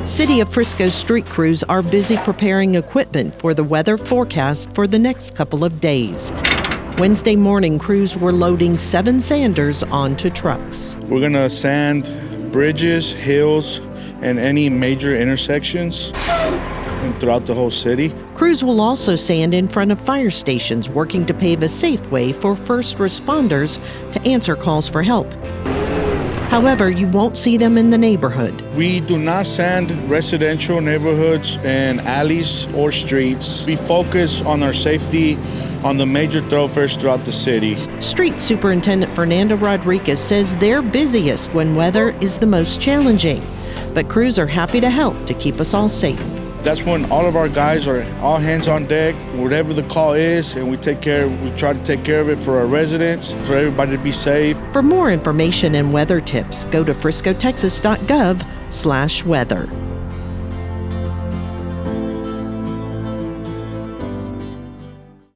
City of Frisco street crews are busy preparing equipment for the weather forecast for the next couple of days. Wednesday morning, crews were loading 7 sanders onto trucks. We're gonna sand bridges, hills, and any major intersections throughout the whole city. Crews will also sand in front of fire stations, working to pave a safe way for first responders to answer calls for help. However, you won't see them in the neighborhood. We do not sand residential neighborhoods and alleys or streets. We focus on our safety on the major thoroughfares throughout the city. Street Superintendent Fernando Rodriguez says they're busiest when weather is the most challenging, but crews are happy to help to keep us all safe. That's when all of our guys are all hands on deck, whatever the call is, and we try to take care of it for our residents, for everybody to be safe. For more information and weather tips, go to friscotexas.gov/weather.